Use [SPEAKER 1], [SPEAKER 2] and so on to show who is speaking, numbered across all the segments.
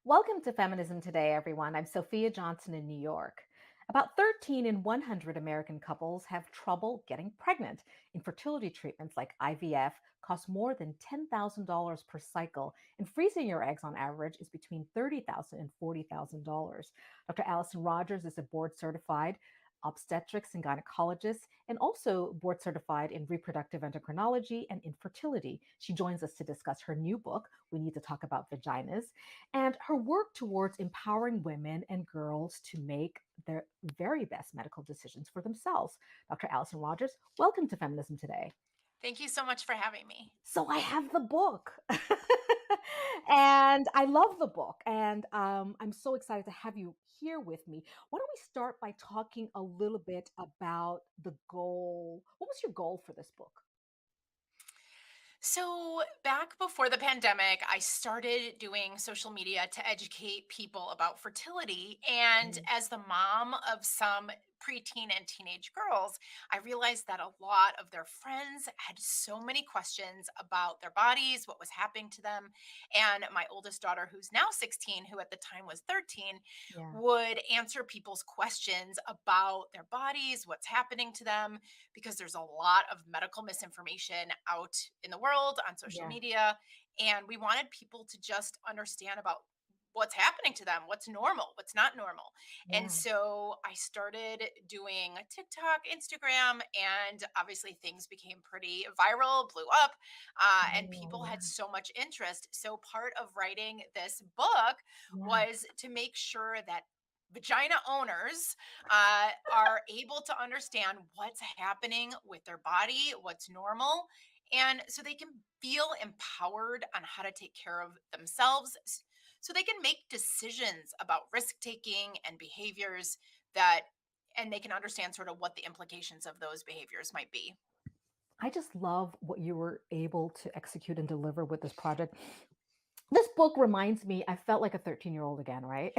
[SPEAKER 1] Welcome to Feminism Today, everyone. I'm Sophia Johnson in New York. About 13 in 100 American couples have trouble getting pregnant. Infertility treatments like IVF cost more than $10,000 per cycle, and freezing your eggs on average is between $30,000 and $40,000. Dr. Allison Rodgers is a board certified obstetrics and gynecologist, and also board certified in reproductive endocrinology and infertility. She joins us to discuss her new book, We Need to Talk About Vaginas, and her work towards empowering women and girls to make their very best medical decisions for themselves. Dr. Allison Rodgers, welcome to Feminism Today.
[SPEAKER 2] Thank you so much for having me.
[SPEAKER 1] So I have the book. And I love the book. And I'm so excited to have you here with me. Why don't we start by talking a little bit about the goal? What was your goal for this book?
[SPEAKER 2] So, back before the pandemic, I started doing social media to educate people about fertility. And
[SPEAKER 1] Mhm.
[SPEAKER 2] as the mom of some preteen and teenage girls, I realized that a lot of their friends had so many questions about their bodies, what was happening to them. And my oldest daughter, who's now 16, who at the time was 13,
[SPEAKER 1] Yeah,
[SPEAKER 2] would answer people's questions about their bodies, what's happening to them, because there's a lot of medical misinformation out in the world on social
[SPEAKER 1] yeah,
[SPEAKER 2] media. And we wanted people to just understand about what's happening to them, what's normal, what's not normal. And
[SPEAKER 1] yeah.
[SPEAKER 2] so I started doing TikTok, Instagram, and obviously things became pretty viral, blew up, and
[SPEAKER 1] Oh,
[SPEAKER 2] people
[SPEAKER 1] yeah,
[SPEAKER 2] had so much interest. So part of writing this book
[SPEAKER 1] yeah.
[SPEAKER 2] was to make sure that vagina owners are able to understand what's happening with their body, what's normal, and so they can feel empowered on how to take care of themselves so they can make decisions about risk taking and behaviors that and they can understand sort of what the implications of those behaviors might be.
[SPEAKER 1] I just love what you were able to execute and deliver with this project. This book reminds me, I felt like a 13-year-old again, right?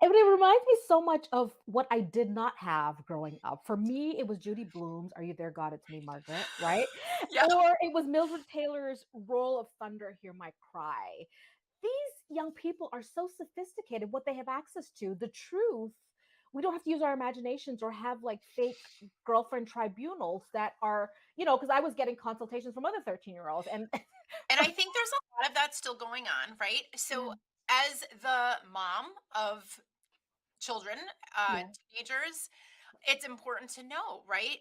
[SPEAKER 1] And it reminds me so much of what I did not have growing up. For me, it was Judy Blume's Are You There, God? It's Me, Margaret, right?
[SPEAKER 2] Yeah.
[SPEAKER 1] Or it was Mildred Taylor's Roll of Thunder, Hear My Cry. These young people are so sophisticated, what they have access to, the truth. We don't have to use our imaginations or have like fake girlfriend tribunals that are, because I was getting consultations from other 13-year-olds. And
[SPEAKER 2] And I think there's a lot of that still going on, right?
[SPEAKER 1] yeah,
[SPEAKER 2] So as the mom of children,
[SPEAKER 1] yeah,
[SPEAKER 2] teenagers, it's important to know, right?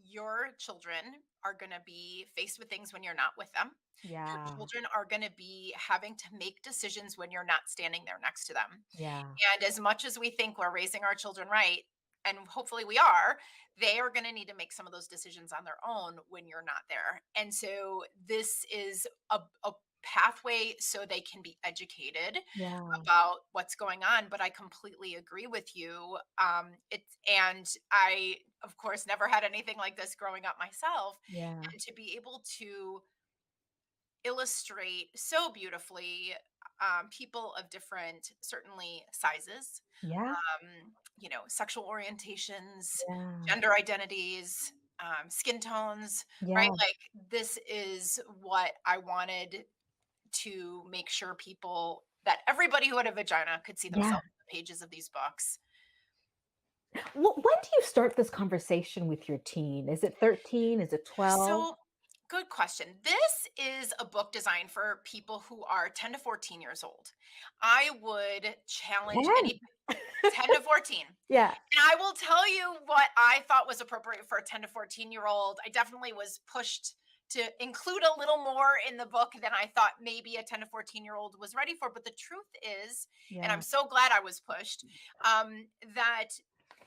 [SPEAKER 2] Your children are going to be faced with things when you're not with them. Your
[SPEAKER 1] yeah,
[SPEAKER 2] children are going to be having to make decisions when you're not standing there next to them.
[SPEAKER 1] yeah.
[SPEAKER 2] And as much as we think we're raising our children right, and hopefully we are, they are going to need to make some of those decisions on their own when you're not there. And so this is a pathway so they can be educated
[SPEAKER 1] Yeah,
[SPEAKER 2] about what's going on. But I completely agree with you. It's and I, of course, never had anything like this growing up myself,
[SPEAKER 1] yeah,
[SPEAKER 2] and to be able to illustrate so beautifully people of different, certainly sizes,
[SPEAKER 1] yeah,
[SPEAKER 2] sexual orientations,
[SPEAKER 1] yeah,
[SPEAKER 2] gender identities, skin tones, right?
[SPEAKER 1] yeah,
[SPEAKER 2] Like this is what I wanted to make sure people that everybody who had a vagina could see
[SPEAKER 1] yeah.
[SPEAKER 2] themselves in the pages of these books.
[SPEAKER 1] Well, when do you start this conversation with your teen? Is it 13? Is it 12?
[SPEAKER 2] So, good question. This is a book designed for people who are 10 to 14 years old. I would challenge
[SPEAKER 1] 10?
[SPEAKER 2] any 10 to 14.
[SPEAKER 1] Yeah,
[SPEAKER 2] And I will tell you what I thought was appropriate for a 10 to 14-year-old. I definitely was pushed to include a little more in the book than I thought maybe a 10 to 14-year-old was ready for. But the truth is, and I'm
[SPEAKER 1] yeah,
[SPEAKER 2] so glad I was pushed, that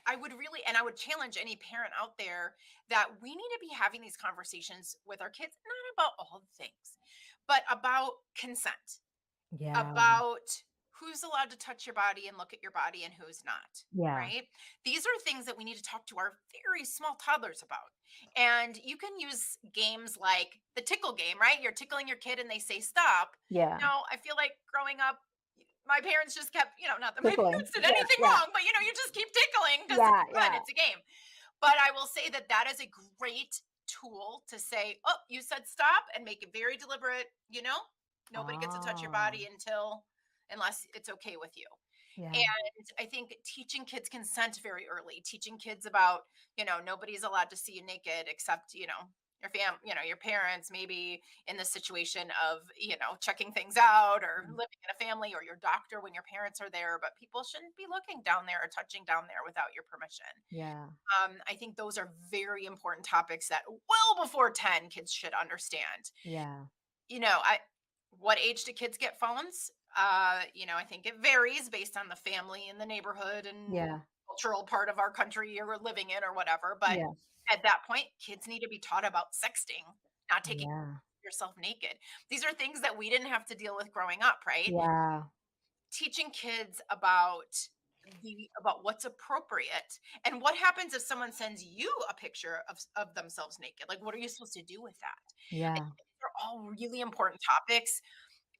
[SPEAKER 2] I would really, and I would challenge any parent out there that we need to be having these conversations with our kids, not about all the things, but about consent,
[SPEAKER 1] yeah,
[SPEAKER 2] about who's allowed to touch your body and look at your body and who's not,
[SPEAKER 1] Yeah.
[SPEAKER 2] right? These are things that we need to talk to our very small toddlers about. And you can use games like the tickle game, right? You're tickling your kid and they say stop.
[SPEAKER 1] Yeah.
[SPEAKER 2] Now, I feel like growing up, my parents just kept, not that my
[SPEAKER 1] Tickling.
[SPEAKER 2] parents did
[SPEAKER 1] Yeah.
[SPEAKER 2] anything
[SPEAKER 1] Yeah.
[SPEAKER 2] wrong, but you just keep tickling because
[SPEAKER 1] Yeah.
[SPEAKER 2] it's fun.
[SPEAKER 1] Yeah.
[SPEAKER 2] It's a game. But I will say that that is a great tool to say, oh, you said stop, and make it very deliberate. Nobody gets to touch your
[SPEAKER 1] Oh.
[SPEAKER 2] body unless it's okay with you.
[SPEAKER 1] Yeah.
[SPEAKER 2] And I think teaching kids consent very early, teaching kids about, nobody's allowed to see you naked except, your parents, maybe in the situation of, checking things out, or living in a family, or your doctor when your parents are there, but people shouldn't be looking down there or touching down there without your permission.
[SPEAKER 1] Yeah.
[SPEAKER 2] I think those are very important topics that well before 10 kids should understand.
[SPEAKER 1] Yeah.
[SPEAKER 2] What age do kids get phones? I think it varies based on the family and the neighborhood and
[SPEAKER 1] Yeah.
[SPEAKER 2] cultural part of our country you're living in or whatever. But
[SPEAKER 1] Yes.
[SPEAKER 2] at that point, kids need to be taught about sexting, not taking
[SPEAKER 1] Yeah.
[SPEAKER 2] yourself naked. These are things that we didn't have to deal with growing up, right?
[SPEAKER 1] Yeah.
[SPEAKER 2] Teaching kids about what's appropriate and what happens if someone sends you a picture of themselves naked. Like, what are you supposed to do with that?
[SPEAKER 1] Yeah.
[SPEAKER 2] These are all really important topics.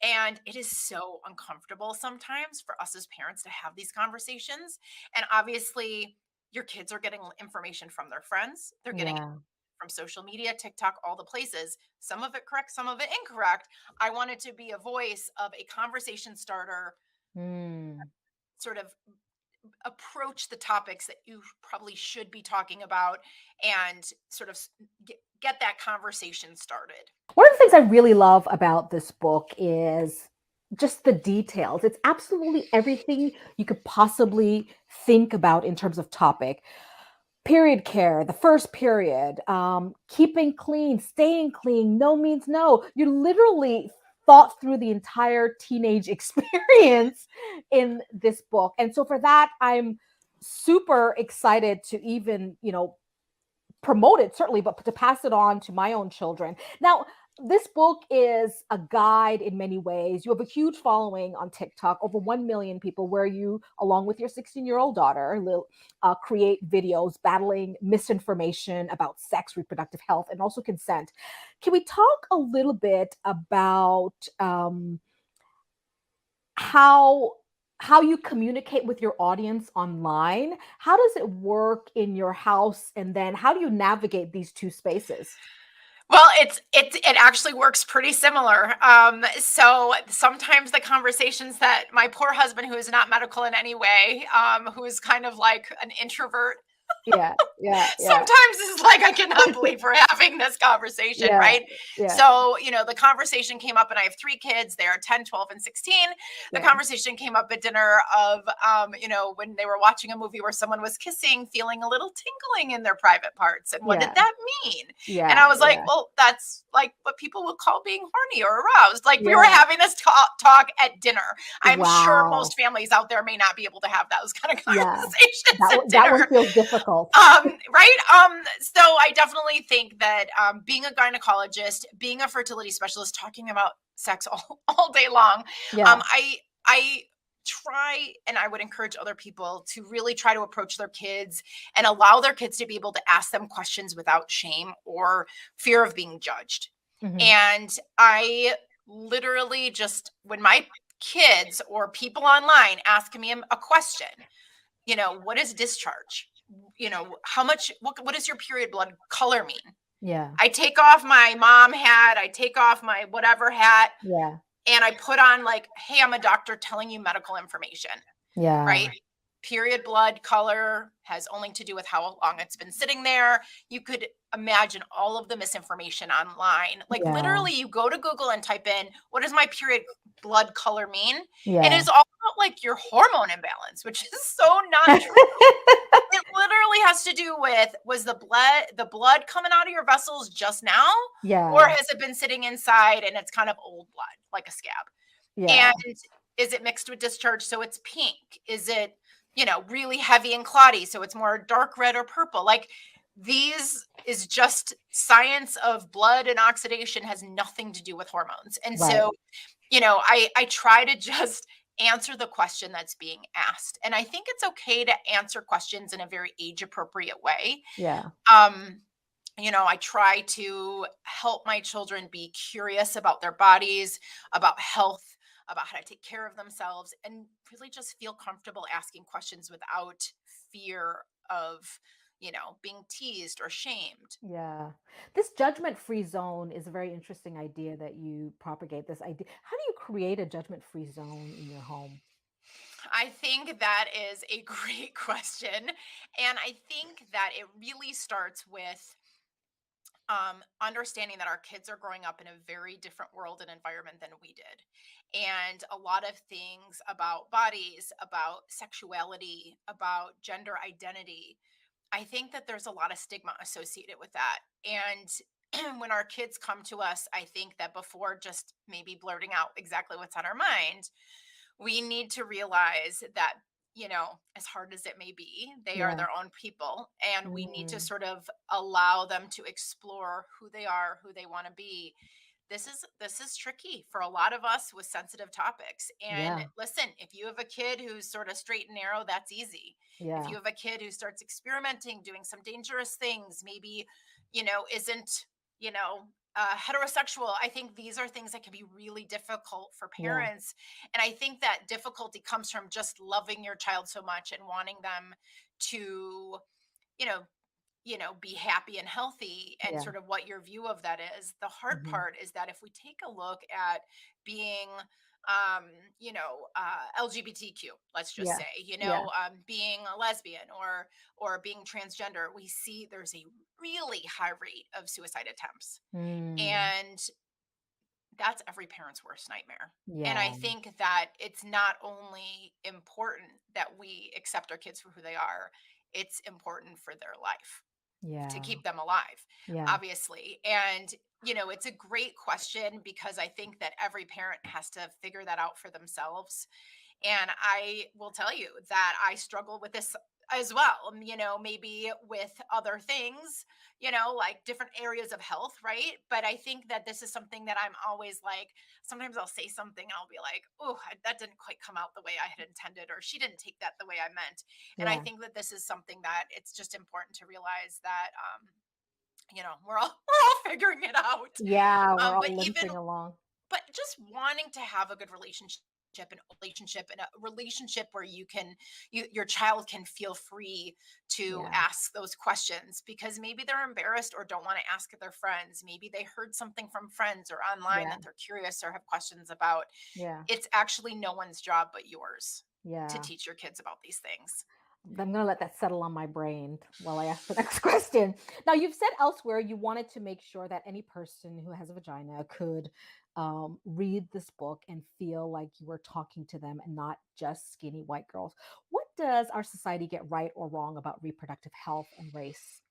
[SPEAKER 2] And it is so uncomfortable sometimes for us as parents to have these conversations. And obviously, your kids are getting information from their friends. They're getting it
[SPEAKER 1] Yeah.
[SPEAKER 2] from social media, TikTok, all the places. Some of it correct, some of it incorrect. I wanted to be a voice of a conversation starter,
[SPEAKER 1] Mm.
[SPEAKER 2] sort of approach the topics that you probably should be talking about, and sort of get that conversation started.
[SPEAKER 1] One of the things I really love about this book is just the details. It's absolutely everything you could possibly think about in terms of topic. Period care, the first period, keeping clean, staying clean, no means no. You literally thought through the entire teenage experience in this book. And so for that, I'm super excited to even, promote it, certainly, but to pass it on to my own children. Now, this book is a guide in many ways. You have a huge following on TikTok, over 1 million people, where you, along with your 16-year-old daughter, create videos battling misinformation about sex, reproductive health, and also consent. Can we talk a little bit about how how you communicate with your audience online? How does it work in your house? And then how do you navigate these two spaces?
[SPEAKER 2] Well, it actually works pretty similar. So sometimes the conversations that my poor husband, who is not medical in any way, who is kind of like an introvert,
[SPEAKER 1] Yeah, yeah, yeah,
[SPEAKER 2] sometimes it's like, I cannot believe we're having this conversation,
[SPEAKER 1] yeah,
[SPEAKER 2] right?
[SPEAKER 1] yeah,
[SPEAKER 2] So, the conversation came up, and I have 3 kids. They are 10, 12, and 16. The
[SPEAKER 1] yeah,
[SPEAKER 2] conversation came up at dinner of, when they were watching a movie where someone was kissing, feeling a little tingling in their private parts. And what did
[SPEAKER 1] yeah,
[SPEAKER 2] that mean? And
[SPEAKER 1] yeah,
[SPEAKER 2] I was like,
[SPEAKER 1] yeah.
[SPEAKER 2] well, that's like what people would call being horny or aroused. Like, we were
[SPEAKER 1] Yeah.
[SPEAKER 2] having this talk at dinner. I'm sure
[SPEAKER 1] Wow.
[SPEAKER 2] most families out there may not be able to have those kind of
[SPEAKER 1] Yeah.
[SPEAKER 2] conversations at
[SPEAKER 1] That one
[SPEAKER 2] dinner.
[SPEAKER 1] feels difficult.
[SPEAKER 2] Right. So I definitely think that being a gynecologist, being a fertility specialist, talking about sex all day long,
[SPEAKER 1] Yeah.
[SPEAKER 2] I try, and I would encourage other people to really try to approach their kids and allow their kids to be able to ask them questions without shame or fear of being judged.
[SPEAKER 1] Mhm.
[SPEAKER 2] And I literally just, when my kids or people online ask me a question, what is discharge? How much, what does your period blood color mean?
[SPEAKER 1] Yeah.
[SPEAKER 2] I take off my mom hat, I take off my whatever hat,
[SPEAKER 1] Yeah.
[SPEAKER 2] and I put on, like, hey, I'm a doctor telling you medical information,
[SPEAKER 1] Yeah.
[SPEAKER 2] right? Period blood color has only to do with how long it's been sitting there. You could imagine all of the misinformation online. Like,
[SPEAKER 1] Yeah.
[SPEAKER 2] literally, you go to Google and type in, what does my period blood color mean? And
[SPEAKER 1] Yeah.
[SPEAKER 2] it's all about, like, your hormone imbalance, which is so not true. It literally has to do with, was the blood coming out of your vessels just now, or
[SPEAKER 1] Yeah.
[SPEAKER 2] has it been sitting inside and it's kind of old blood, like a scab?
[SPEAKER 1] Yeah.
[SPEAKER 2] And is it mixed with discharge so it's pink? Is it, really heavy and clotty so it's more dark red or purple? Like, these is just science of blood, and oxidation has nothing to do with hormones. And
[SPEAKER 1] Right.
[SPEAKER 2] so, I try to just answer the question that's being asked. And I think it's okay to answer questions in a very age appropriate way.
[SPEAKER 1] Yeah.
[SPEAKER 2] Um, I try to help my children be curious about their bodies, about health, about how to take care of themselves, and really just feel comfortable asking questions without fear of, being teased or shamed.
[SPEAKER 1] Yeah. This judgment-free zone is a very interesting idea that you propagate this idea. How do you create a judgment-free zone in your home?
[SPEAKER 2] I think that is a great question. And I think that it really starts with understanding that our kids are growing up in a very different world and environment than we did. And a lot of things about bodies, about sexuality, about gender identity, I think that there's a lot of stigma associated with that. And when our kids come to us, I think that before just maybe blurting out exactly what's on our mind, we need to realize that, as hard as it may be, they are
[SPEAKER 1] Yeah.
[SPEAKER 2] their own people, and we need to
[SPEAKER 1] Mm.
[SPEAKER 2] sort of allow them to explore who they are, who they want to be. This is tricky for a lot of us with sensitive topics. And
[SPEAKER 1] Yeah.
[SPEAKER 2] listen, if you have a kid who's sort of straight and narrow, that's easy. If you
[SPEAKER 1] Yeah.
[SPEAKER 2] have a kid who starts experimenting, doing some dangerous things, maybe, isn't, you know, heterosexual, I think these are things that can be really difficult for
[SPEAKER 1] Yeah.
[SPEAKER 2] parents. And I think that difficulty comes from just loving your child so much and wanting them to, you know, be happy and healthy, and
[SPEAKER 1] Yeah.
[SPEAKER 2] sort of what your view of that is. The hard
[SPEAKER 1] Mhm.
[SPEAKER 2] part is that if we take a look at being, LGBTQ, let's just
[SPEAKER 1] Yeah.
[SPEAKER 2] say,
[SPEAKER 1] Yeah.
[SPEAKER 2] being a lesbian or being transgender, we see there's a really high rate of suicide attempts.
[SPEAKER 1] Mm.
[SPEAKER 2] And that's every parent's worst nightmare. And I
[SPEAKER 1] Yeah.
[SPEAKER 2] think that it's not only important that we accept our kids for who they are, it's important for their life, to
[SPEAKER 1] Yeah.
[SPEAKER 2] keep them alive,
[SPEAKER 1] Yeah.
[SPEAKER 2] obviously. And, it's a great question because I think that every parent has to figure that out for themselves. And I will tell you that I struggle with this as well, maybe with other things, like different areas of health, right? But I think that this is something that I'm always like, sometimes I'll say something, I'll be like, oh, that didn't quite come out the way I had intended, or she didn't take that the way I meant. And I
[SPEAKER 1] Yeah.
[SPEAKER 2] think that this is something that it's just important to realize that, we're all figuring it out.
[SPEAKER 1] Yeah, we're
[SPEAKER 2] But
[SPEAKER 1] all
[SPEAKER 2] even
[SPEAKER 1] limping along.
[SPEAKER 2] but just wanting to have a good relationship where your child can feel free to
[SPEAKER 1] Yeah.
[SPEAKER 2] ask those questions, because maybe they're embarrassed or don't want to ask their friends. Maybe they heard something from friends or online
[SPEAKER 1] Yeah.
[SPEAKER 2] that they're curious or have questions about.
[SPEAKER 1] Yeah.
[SPEAKER 2] It's actually no one's job but yours to
[SPEAKER 1] Yeah.
[SPEAKER 2] teach your kids about these things.
[SPEAKER 1] I'm gonna let that settle on my brain while I ask the next question. Now, you've said elsewhere you wanted to make sure that any person who has a vagina could read this book and feel like you were talking to them and not just skinny white girls. What does our society get right or wrong about reproductive health and race?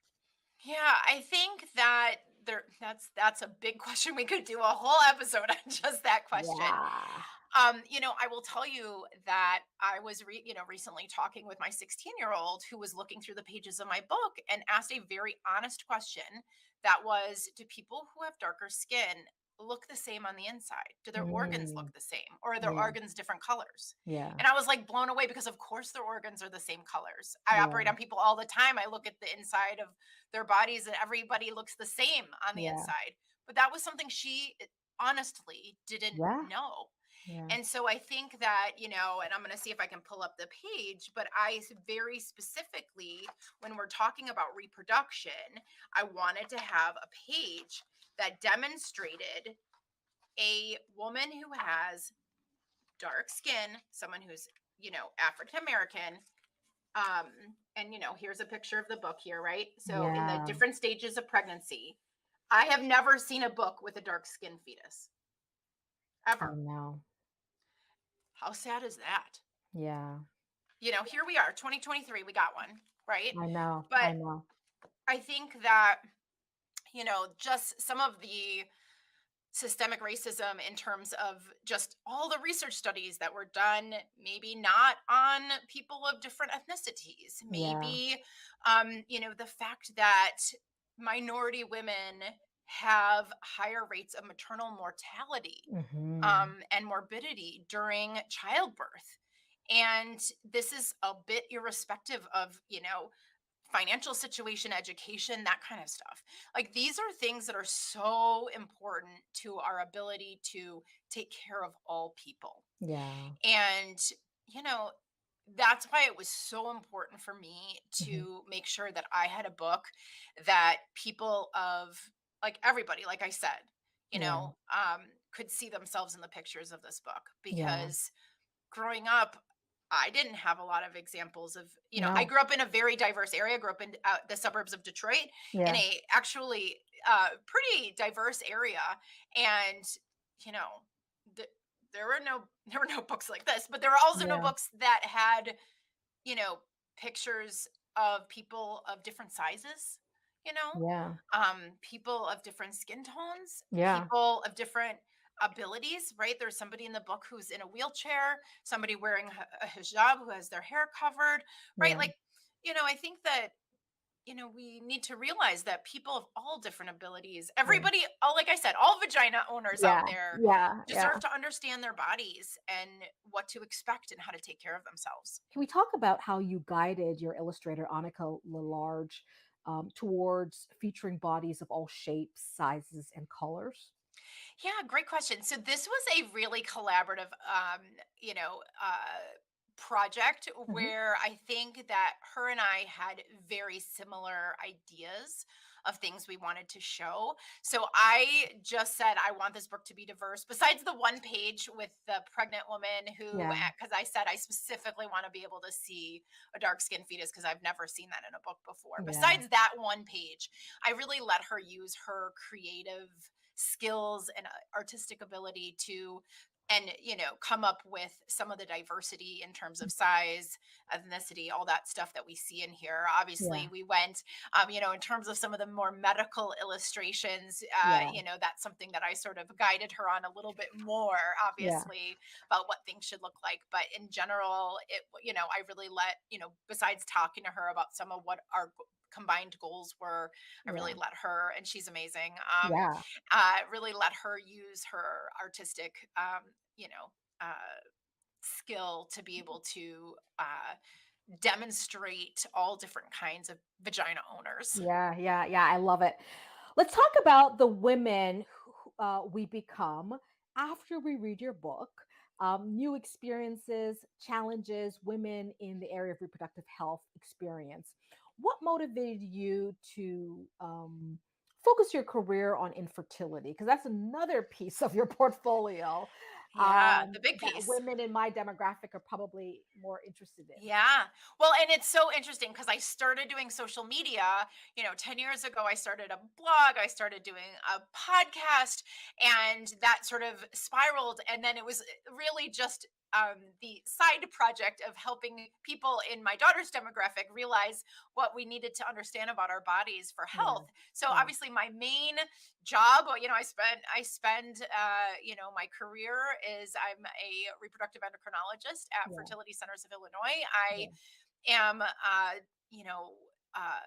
[SPEAKER 2] Yeah, I think that that's a big question. We could do a whole episode on just that question.
[SPEAKER 1] Yeah.
[SPEAKER 2] I will tell you that I was recently talking with my 16-year-old who was looking through the pages of my book and asked a very honest question, that was, do people who have darker skin look the same on the inside? Do their organs look
[SPEAKER 1] Mm,
[SPEAKER 2] the same, or are their
[SPEAKER 1] yeah.
[SPEAKER 2] organs different colors?
[SPEAKER 1] Yeah.
[SPEAKER 2] And I was like blown away, because of course their organs are the same colors. I operate
[SPEAKER 1] Yeah.
[SPEAKER 2] on people all the time. I look at the inside of their bodies and everybody looks the same on the
[SPEAKER 1] Yeah.
[SPEAKER 2] inside. But that was something she honestly didn't
[SPEAKER 1] Yeah.
[SPEAKER 2] know.
[SPEAKER 1] Yeah.
[SPEAKER 2] And so I think that, and I'm going to see if I can pull up the page, but very specifically, when we're talking about reproduction, I wanted to have a page that demonstrated a woman who has dark skin, someone who's, African American. Um, and, here's a picture of the book here, right? So in the
[SPEAKER 1] Yeah.
[SPEAKER 2] different stages of pregnancy, I have never seen a book with a dark skinned fetus,
[SPEAKER 1] I
[SPEAKER 2] ever.
[SPEAKER 1] know.
[SPEAKER 2] How sad is that?
[SPEAKER 1] Yeah.
[SPEAKER 2] Here we are, 2023, we got one, right?
[SPEAKER 1] I know.
[SPEAKER 2] But
[SPEAKER 1] I know.
[SPEAKER 2] I think that, just some of the systemic racism in terms of just all the research studies that were done, maybe not on people of different ethnicities,
[SPEAKER 1] Yeah.
[SPEAKER 2] maybe, the fact that minority women have higher rates of maternal mortality
[SPEAKER 1] Hmm.
[SPEAKER 2] and morbidity during childbirth. And this is a bit irrespective of, financial situation, education, that kind of stuff. Like these are things that are so important to our ability to take care of all people.
[SPEAKER 1] Yeah.
[SPEAKER 2] And, you know, that's why it was so important for me
[SPEAKER 1] Hmm.
[SPEAKER 2] to make sure that I had a book that people of like everybody, like I said,
[SPEAKER 1] Yeah.
[SPEAKER 2] could see themselves in the pictures of this book
[SPEAKER 1] Yeah.
[SPEAKER 2] because growing up, I didn't have a lot of examples of, I
[SPEAKER 1] No.
[SPEAKER 2] grew up in a very diverse area, grew up in the suburbs of Detroit in
[SPEAKER 1] Yeah.
[SPEAKER 2] a actually pretty diverse area. And, you know, th- there were no, there were no books like this, but there were also no
[SPEAKER 1] Yeah.
[SPEAKER 2] books that had, you know, pictures of people of different sizes,
[SPEAKER 1] Yeah.
[SPEAKER 2] people of different skin tones,
[SPEAKER 1] Yeah.
[SPEAKER 2] people of different abilities, right? There's somebody in the book who's in a wheelchair, somebody wearing a hijab who has their hair covered, right?
[SPEAKER 1] Yeah.
[SPEAKER 2] Like, I think that, we need to realize that people of all different abilities,
[SPEAKER 1] Yeah.
[SPEAKER 2] everybody, all like I said, all vagina owners
[SPEAKER 1] Yeah.
[SPEAKER 2] out there
[SPEAKER 1] Yeah.
[SPEAKER 2] deserve
[SPEAKER 1] Yeah.
[SPEAKER 2] to understand their bodies and what to expect and how to take care of themselves.
[SPEAKER 1] Can we talk about how you guided your illustrator, Annika Lalarge, towards featuring bodies of all shapes, sizes, and colors?
[SPEAKER 2] Yeah, great question. So this was a really collaborative, project
[SPEAKER 1] Hmm.
[SPEAKER 2] where I think that her and I had very similar ideas of things we wanted to show. So I just said I want this book to be diverse. Besides the one page with the pregnant woman who,
[SPEAKER 1] Yeah.
[SPEAKER 2] because I said I specifically want to be able to see a dark skinned fetus because I've never seen that in a book before.
[SPEAKER 1] Yeah.
[SPEAKER 2] Besides that one page, I really let her use her creative skills and artistic ability to and come up with some of the diversity in terms of size, ethnicity, all that stuff that we see in here. Obviously
[SPEAKER 1] Yeah.
[SPEAKER 2] we went in terms of some of the more medical illustrations,
[SPEAKER 1] Yeah.
[SPEAKER 2] that's something that I sort of guided her on a little bit more,
[SPEAKER 1] Yeah.
[SPEAKER 2] obviously, about what things should look like. But in general, I really let, besides talking to her about some of what our combined goals were, I really
[SPEAKER 1] Yeah.
[SPEAKER 2] let her, and she's amazing,
[SPEAKER 1] Yeah.
[SPEAKER 2] really let her use her artistic, you know, uh, skill to be able to demonstrate all different kinds of vagina owners.
[SPEAKER 1] Yeah. Yeah. Yeah. I love it. Let's talk about the women who, we become after we read your book. New experiences, challenges women in the area of reproductive health experience. What motivated you to focus your career on infertility? Because that's another piece of your portfolio
[SPEAKER 2] Yeah, the big
[SPEAKER 1] that
[SPEAKER 2] piece.
[SPEAKER 1] women in my demographic are probably more interested in.
[SPEAKER 2] Yeah. Well, and it's so interesting because I started doing social media, 10 years ago. I started a blog, I started doing a podcast, and that sort of spiraled. And then it was really just the side project of helping people in my daughter's demographic realize what we needed to understand about our bodies for
[SPEAKER 1] Yeah.
[SPEAKER 2] health. So
[SPEAKER 1] Yeah.
[SPEAKER 2] obviously, my main job, I spend my career is I'm a reproductive endocrinologist at
[SPEAKER 1] Yeah.
[SPEAKER 2] Fertility Centers of Illinois. I
[SPEAKER 1] Yeah.
[SPEAKER 2] am you know uh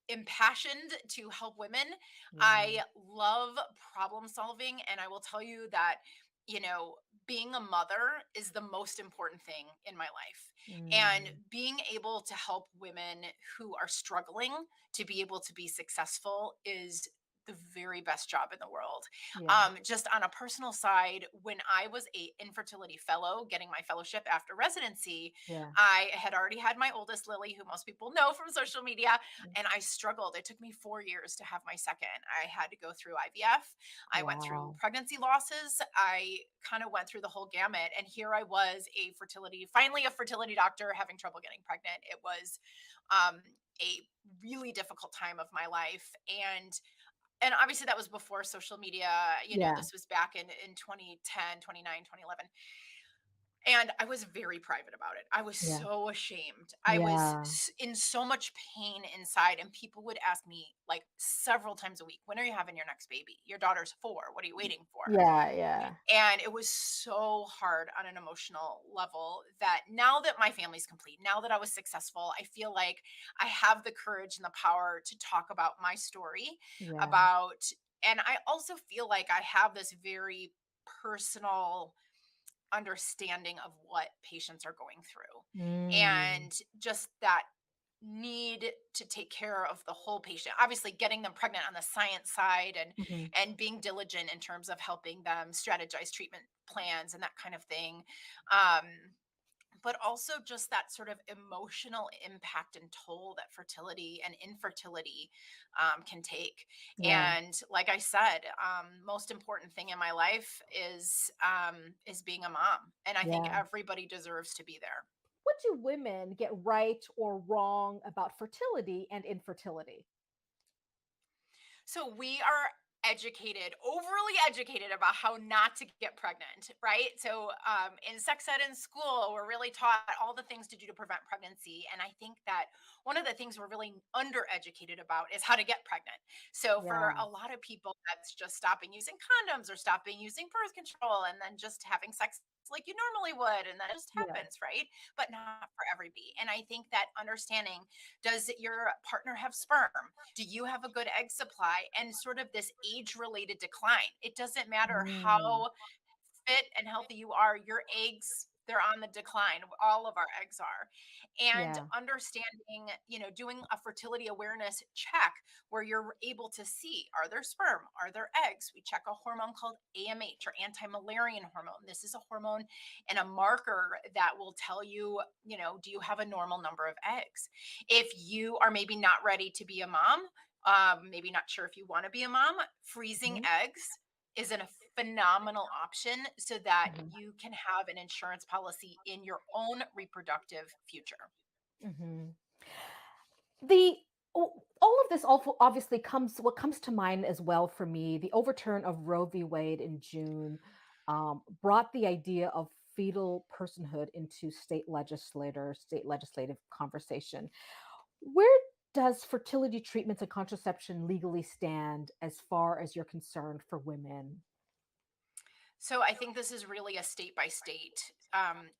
[SPEAKER 2] impassioned to help women.
[SPEAKER 1] Yeah.
[SPEAKER 2] I love problem solving, and I will tell you that you know being a mother is the most important thing in my life, and
[SPEAKER 1] Mm,
[SPEAKER 2] being able to help women who are struggling to be able to be successful is the very best job in the world.
[SPEAKER 1] yeah.
[SPEAKER 2] Just on a personal side, when I was a infertility fellow getting my fellowship after residency,
[SPEAKER 1] Yeah.
[SPEAKER 2] I had already had my oldest, Lily, who most people know from social media, and I struggled. It took me 4 years to have my second. I had to go through IVF. I went through
[SPEAKER 1] Wow.
[SPEAKER 2] pregnancy losses. I kind of went through the whole gamut. And here I was, finally a fertility doctor having trouble getting pregnant. It was um, a really difficult time of my life. And obviously that was before social media.
[SPEAKER 1] Yeah.
[SPEAKER 2] This was back in 2010, 29, 2011. And I was very private about it. I was
[SPEAKER 1] Yeah.
[SPEAKER 2] so ashamed. I was
[SPEAKER 1] Yeah.
[SPEAKER 2] in so much pain inside. And people would ask me like several times a week, when are you having your next baby? Your daughter's 4. What are you waiting for?
[SPEAKER 1] Yeah. Yeah.
[SPEAKER 2] And it was so hard on an emotional level that now that my family's complete, now that I was successful, I feel like I have the courage and the power to talk about my story,
[SPEAKER 1] Yeah.
[SPEAKER 2] about And I also feel like I have this very personal understanding of what patients are going through
[SPEAKER 1] Mm.
[SPEAKER 2] and just that need to take care of the whole patient, obviously getting them pregnant on the science side,
[SPEAKER 1] Mhm.
[SPEAKER 2] and being diligent in terms of helping them strategize treatment plans and that kind of thing. um, but also just that sort of emotional impact and toll that fertility and infertility can take.
[SPEAKER 1] Yeah.
[SPEAKER 2] And like I said, most important thing in my life is being a mom, and I think
[SPEAKER 1] Yeah.
[SPEAKER 2] everybody deserves to be there.
[SPEAKER 1] What do women get right or wrong about fertility and infertility?
[SPEAKER 2] So we are educated, overly educated about how not to get pregnant, right? So in sex ed in school, we're really taught all the things to do to prevent pregnancy. And I think that one of the things we're really undereducated about is how to get pregnant. So for
[SPEAKER 1] Yeah.
[SPEAKER 2] a lot of people, that's just stopping using condoms or stopping using birth control and then just having sex like you normally would. And that just
[SPEAKER 1] Yeah.
[SPEAKER 2] happens, right? But not for everybody. And I think that understanding, does your partner have sperm? Do you have a good egg supply? And sort of this age related decline. It doesn't matter
[SPEAKER 1] Mm.
[SPEAKER 2] how fit and healthy you are, your eggs, they're on the decline. All of our eggs are. And
[SPEAKER 1] Yeah.
[SPEAKER 2] understanding, doing a fertility awareness check where you're able to see, are there sperm? Are there eggs? We check a hormone called AMH, or anti-Müllerian hormone. This is a hormone and a marker that will tell you, do you have a normal number of eggs? If you are maybe not ready to be a mom, maybe not sure if you want to be a mom, freezing
[SPEAKER 1] Mhm.
[SPEAKER 2] eggs is a phenomenal option so that
[SPEAKER 1] Mhm.
[SPEAKER 2] you can have an insurance policy in your own reproductive future.
[SPEAKER 1] Mhm. The all of this obviously comes what comes to mind as well for me, the overturn of Roe v. Wade in June brought the idea of fetal personhood into state legislative conversation. Where does fertility treatments and contraception legally stand as far as you're concerned for women?
[SPEAKER 2] So I think this is really a state by state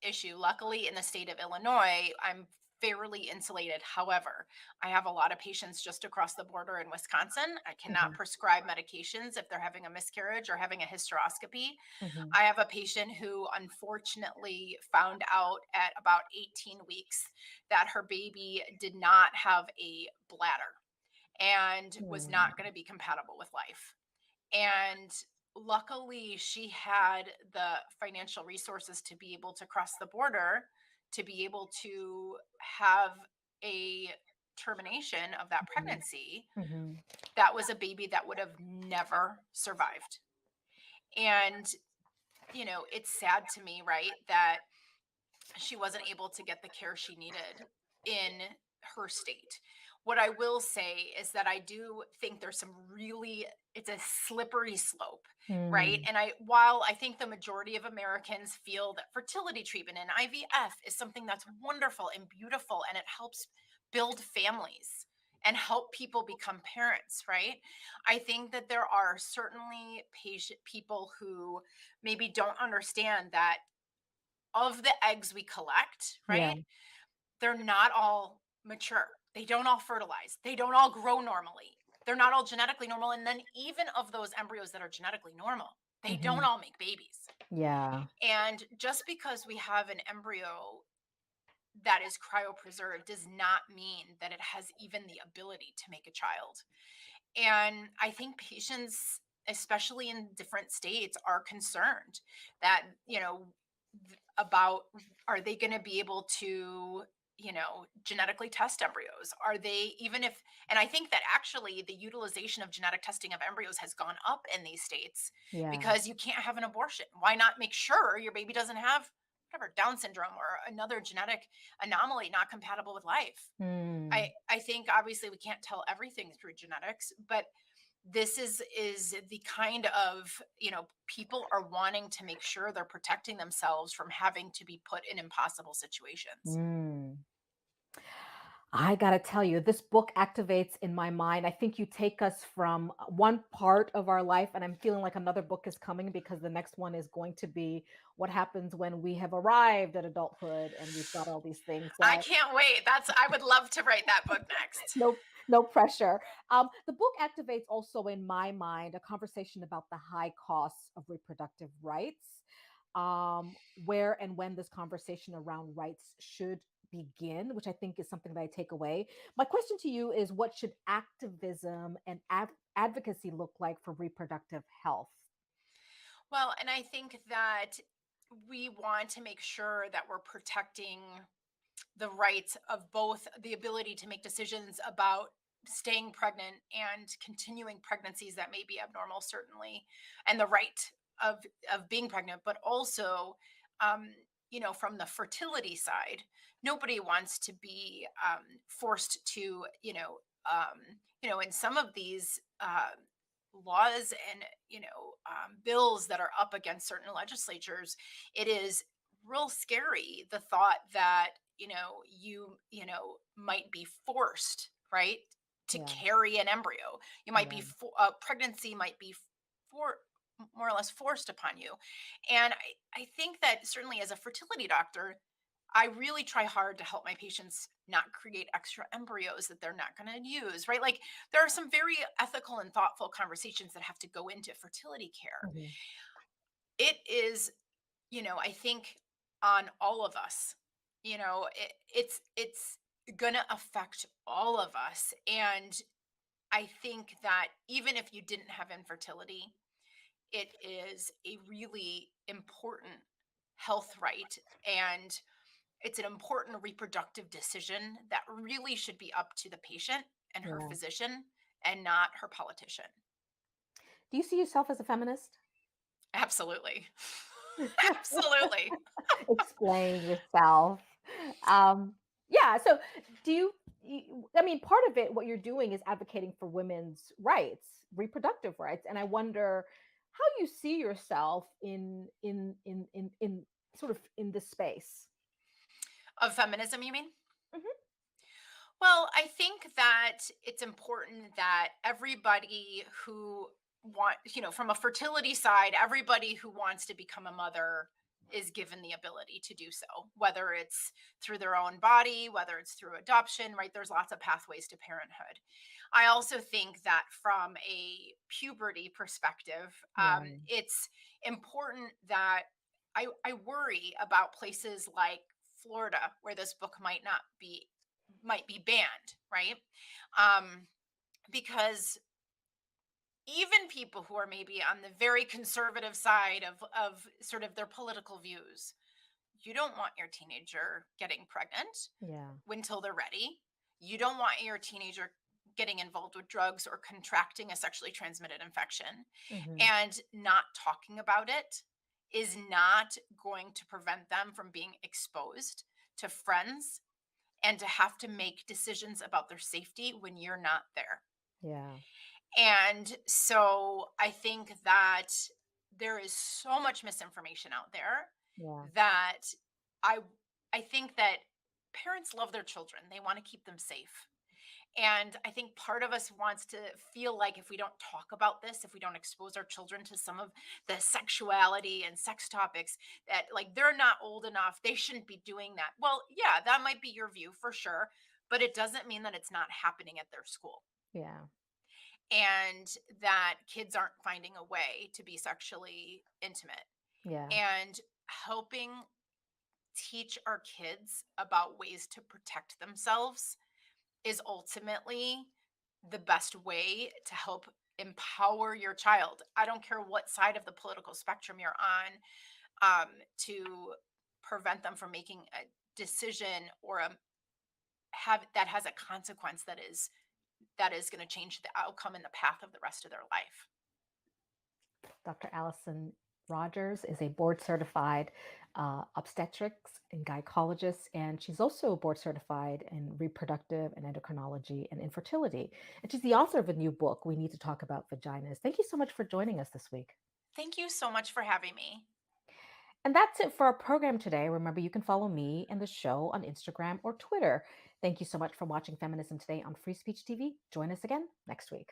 [SPEAKER 2] issue. Luckily, in the state of Illinois, I'm fairly insulated. However, I have a lot of patients just across the border in Wisconsin. I cannot
[SPEAKER 1] Mhm.
[SPEAKER 2] prescribe medications if they're having a miscarriage or having a hysteroscopy.
[SPEAKER 1] Mhm.
[SPEAKER 2] I have a patient who unfortunately found out at about 18 weeks that her baby did not have a bladder and was
[SPEAKER 1] Mm.
[SPEAKER 2] not going to be compatible with life. And luckily, she had the financial resources to be able to cross the border, to be able to have a termination of that
[SPEAKER 1] Mhm.
[SPEAKER 2] pregnancy.
[SPEAKER 1] Mhm.
[SPEAKER 2] That was a baby that would have never survived. And, it's sad to me, right, that she wasn't able to get the care she needed in her state. What I will say is that I do think there's some really, it's a slippery slope, right?
[SPEAKER 1] Mm.
[SPEAKER 2] And while I think the majority of Americans feel that fertility treatment and IVF is something that's wonderful and beautiful and it helps build families and help people become parents, right? I think that there are certainly people who maybe don't understand that of the eggs we collect,
[SPEAKER 1] Yeah.
[SPEAKER 2] right? They're not all mature. They don't all fertilize. They don't all grow normally. They're not all genetically normal. And then, even of those embryos that are genetically normal, they don't
[SPEAKER 1] Mhm.
[SPEAKER 2] all make babies.
[SPEAKER 1] Yeah.
[SPEAKER 2] And just because we have an embryo that is cryopreserved does not mean that it has even the ability to make a child. And I think patients, especially in different states, are concerned that, about, are they going to be able to, genetically test embryos? Are they, even if, and I think that actually the utilization of genetic testing of embryos has gone up in these states
[SPEAKER 1] Yeah.
[SPEAKER 2] because you can't have an abortion. Why not make sure your baby doesn't have whatever, Down syndrome or another genetic anomaly not compatible with life? I
[SPEAKER 1] Mm.
[SPEAKER 2] I think obviously we can't tell everything through genetics, but this is the kind of, people are wanting to make sure they're protecting themselves from having to be put in impossible situations.
[SPEAKER 1] Mm. I gotta tell you, this book activates in my mind. I think you take us from one part of our life, and I'm feeling like another book is coming because the next one is going to be what happens when we have arrived at adulthood and we've got all these things. So
[SPEAKER 2] I can't wait. I would love to write that book next.
[SPEAKER 1] nope. No pressure. The book activates also in my mind a conversation about the high costs of reproductive rights, where and when this conversation around rights should begin, which I think is something that I take away. My question to you is, what should activism and advocacy look like for reproductive health?
[SPEAKER 2] Well, and I think that we want to make sure that we're protecting the rights of both the ability to make decisions about staying pregnant and continuing pregnancies that may be abnormal, certainly, and the right of being pregnant, but also, um, from the fertility side, nobody wants to be forced to, in some of these laws and bills that are up against certain legislatures, it is real scary the thought that might be forced, right, to
[SPEAKER 1] Yeah,
[SPEAKER 2] carry an embryo. You might be
[SPEAKER 1] yeah,
[SPEAKER 2] pregnancy might be for more or less forced upon you. And I think that certainly as a fertility doctor, I really try hard to help my patients not create extra embryos that they're not going to use, right? Like, there are some very ethical and thoughtful conversations that have to go into fertility care.
[SPEAKER 1] mhm,
[SPEAKER 2] It is, I think, on all of us. It's going to affect all of us. And I think that even if you didn't have infertility, it is a really important health right. And it's an important reproductive decision that really should be up to the patient and her
[SPEAKER 1] yeah.
[SPEAKER 2] physician and not her politician.
[SPEAKER 1] Do you see yourself as a feminist?
[SPEAKER 2] Absolutely. Absolutely.
[SPEAKER 1] Explain yourself. Um, yeah. So, I mean, part of it, what you're doing is advocating for women's rights, reproductive rights, and I wonder how you see yourself in sort of in this space.
[SPEAKER 2] Of feminism, you mean?
[SPEAKER 1] Mhm.
[SPEAKER 2] Well, I think that it's important that everybody who from a fertility side, everybody who wants to become a mother is given the ability to do so, whether it's through their own body, whether it's through adoption, right? There's lots of pathways to parenthood. I also think that from a puberty perspective,
[SPEAKER 1] Yeah.
[SPEAKER 2] it's important that I worry about places like Florida, where this book might be banned, right? Um, because even people who are maybe on the very conservative side of sort of their political views, you don't want your teenager getting pregnant
[SPEAKER 1] Yeah.
[SPEAKER 2] until they're ready. You don't want your teenager getting involved with drugs or contracting a sexually transmitted infection.
[SPEAKER 1] Hmm.
[SPEAKER 2] And not talking about it is not going to prevent them from being exposed to friends and to have to make decisions about their safety when you're not there.
[SPEAKER 1] Yeah.
[SPEAKER 2] And so I think that there is so much misinformation out there
[SPEAKER 1] Yeah.
[SPEAKER 2] that I I think that parents love their children. They want to keep them safe. And I think part of us wants to feel like if we don't talk about this, if we don't expose our children to some of the sexuality and sex topics, that like they're not old enough, they shouldn't be doing that. Well, yeah, that might be your view for sure, but it doesn't mean that it's not happening at their school
[SPEAKER 1] Yeah.
[SPEAKER 2] and that kids aren't finding a way to be sexually intimate.
[SPEAKER 1] Yeah.
[SPEAKER 2] And helping teach our kids about ways to protect themselves is ultimately the best way to help empower your child. I don't care what side of the political spectrum you're on, to prevent them from making a decision or have that has a consequence that is going to change the outcome and the path of the rest of their life.
[SPEAKER 1] Dr. Allison Rodgers is a board certified obstetrics and gynecologist, and she's also board certified in reproductive and endocrinology and infertility. And she's the author of a new book, We Need to Talk About Vaginas. Thank you so much for joining us this week.
[SPEAKER 2] Thank you so much for having me.
[SPEAKER 1] And that's it for our program today. Remember, you can follow me and the show on Instagram or Twitter. Thank you so much for watching Feminism Today on Free Speech TV. Join us again next week.